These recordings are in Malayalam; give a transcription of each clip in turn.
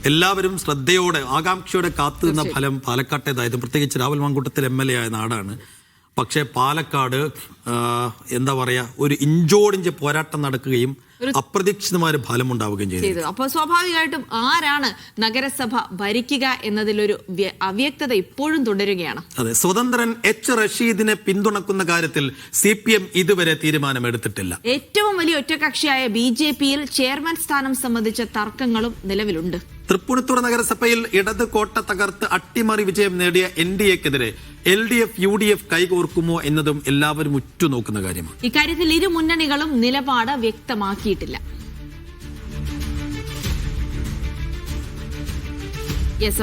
എല്ലാവരും ശ്രദ്ധയോടെ ആകാംക്ഷയോടെ കാത്തുനിന്ന ഫലം പാലക്കാട്ടേതായത്. പ്രത്യേകിച്ച് രാഹുൽ മാങ്കൂട്ടത്തിൽ MLA ആയ നാടാണ്. പക്ഷേ പാലക്കാട് എന്താ പറയാ, ഒരു ഇഞ്ചോടിഞ്ച് പോരാട്ടം നടക്കുകയും അപ്രതീക്ഷിതമായ ഫലം ഉണ്ടാവുകയും ചെയ്തു. അപ്പോൾ സ്വാഭാവികമായിട്ടും ആരാണ് നഗരസഭ ഭരിക്കുക എന്നതിലൊരു അവ്യക്തത ഇപ്പോഴും തുടരുകയാണ്. അതെ, സ്വതന്ത്രൻ H. റഷീദിനെ പിന്തുണക്കുന്ന കാര്യത്തിൽ CPM ഇതുവരെ തീരുമാനമെടുത്തിട്ടില്ല. ഏറ്റവും വലിയ ഒറ്റകക്ഷിയായ BJP-യിൽ ചെയർമാൻ സ്ഥാനം സംബന്ധിച്ച തർക്കങ്ങളും നിലവിലുണ്ട്. തൃപ്പൂണിത്തുറ നഗരസഭയിൽ ഇടത് കോട്ട തകർത്ത് അട്ടിമറി വിജയം നേടിയ NDAക്കെതിരെ LDF UDF കൈകോർക്കുമോ എന്നതും എല്ലാവരും ഉറ്റുനോക്കുന്ന കാര്യമാണ്. ഇക്കാര്യത്തിൽ ഇരു മുന്നണികളും നിലപാട് വ്യക്തമാക്കിയിട്ടില്ല.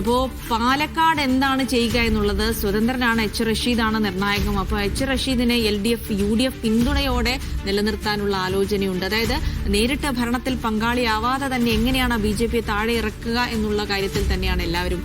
അപ്പോ പാലക്കാട് എന്താണ് ചെയ്യുക എന്നുള്ളത് സ്വതന്ത്രനാണ് H. റഷീദാണ് നിർണായകം. അപ്പോൾ H. റഷീദിനെ LDF UDF പിന്തുണയോടെ നിലനിർത്താനുള്ള ആലോചനയുണ്ട്. അതായത് നേരിട്ട് ഭരണത്തിൽ പങ്കാളിയാവാതെ തന്നെ എങ്ങനെയാണ് BJP താഴെ ഇറക്കുക എന്നുള്ള കാര്യത്തിൽ തന്നെയാണ് എല്ലാവരും.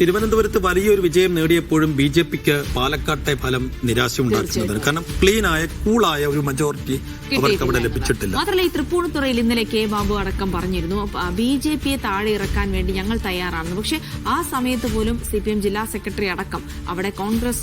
തിരുവനന്തപുരത്ത് വലിയൊരു വിജയം നേടിയപ്പോഴും BJPക്ക് പാലക്കാട്ടെ ഫലം നിരാശ ഉണ്ടാക്കുന്നത്. കാരണം ക്ലീനായ കൂളായ ഒരു മെജോറിറ്റി അവർക്ക് അവിടെ ലഭിച്ചിട്ടില്ല. മാത്രമല്ല, ഈ തൃപ്പൂണിത്തുറയിൽ ഇന്നലെ K. ബാബു അടക്കം പറഞ്ഞിരുന്നു BJPയെ താഴെ ഇറക്കാൻ വേണ്ടി ഞങ്ങൾ തയ്യാറാണെന്ന്. പക്ഷെ ആ സമയത്ത് പോലും CPM ജില്ലാ സെക്രട്ടറി അടക്കം അവിടെ കോൺഗ്രസ്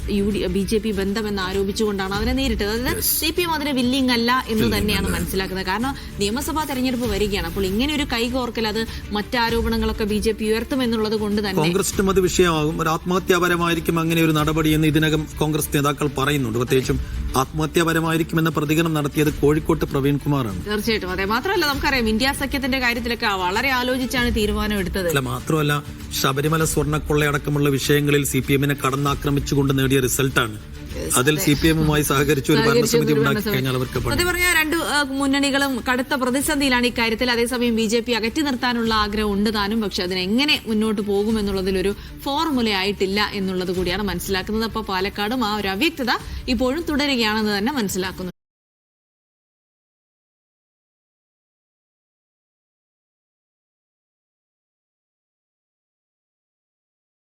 BJP ബന്ധമെന്ന് ആരോപിച്ചുകൊണ്ടാണ് അവരെ നേരിട്ടത്. അതായത് CPM അതിന് വില്ലിംഗ് അല്ല എന്ന് തന്നെയാണ് മനസ്സിലാക്കുന്നത്. കാരണം നിയമസഭാ തെരഞ്ഞെടുപ്പ് വരികയാണ്. അപ്പോൾ ഇങ്ങനെ ഒരു കൈകോർക്കൽ അത് മറ്റാരോപണങ്ങളൊക്കെ BJP ഉയർത്തുമെന്നുള്ളത് കൊണ്ട് തന്നെ കോൺഗ്രസിനും അത് വിഷയമാകും. ഒരു ആത്മഹത്യാപരമായിരിക്കും അങ്ങനെ ഒരു നടപടി എന്ന് ഇതിനകം കോൺഗ്രസ് നേതാക്കൾ പറയുന്നുണ്ട്. പ്രത്യേകിച്ചും ആത്മഹത്യാപരമായിരിക്കുമെന്ന പ്രതികരണം നടത്തിയത് കോഴിക്കോട്ട് പ്രവീൺ കുമാറാണ്. തീർച്ചയായിട്ടും അതെ. മാത്രമല്ല, നമുക്കറിയാം ഇന്ത്യ സഖ്യത്തിന്റെ കാര്യത്തിലൊക്കെ വളരെ ആലോചിച്ചാണ് തീരുമാനം എടുത്തത്. മാത്രമല്ല, ശബരിമല സ്വർണ്ണക്കൊള്ളയടക്കമുള്ള വിഷയങ്ങളിൽ CPMനെ കടന്നാക്രമിച്ചുകൊണ്ട് നേടിയ റിസൾട്ടാണ്. അതിൽ CPMുമായി സഹകരിച്ച് ഒരു ഭരണസമിതി ഉണ്ടാക്കി കഴിഞ്ഞാൽ അവർക്ക് സത്യം പറഞ്ഞാൽ രണ്ട് മുന്നണികളും കടുത്ത പ്രതിസന്ധിയിലാണ് ഇക്കാര്യത്തിൽ. അതേസമയം BJP അകറ്റി നിർത്താനുള്ള ആഗ്രഹം ഉണ്ട് താനും. പക്ഷെ അതിനെങ്ങനെ മുന്നോട്ട് പോകുമെന്നുള്ളതിൽ ഒരു ഫോർമുല ആയിട്ടില്ല എന്നുള്ളത് കൂടിയാണ് മനസ്സിലാക്കുന്നത്. അപ്പോൾ പാലക്കാടും ആ ഒരു അവ്യക്തത ഇപ്പോഴും തുടരുകയാണെന്ന് തന്നെ മനസ്സിലാക്കുന്നു.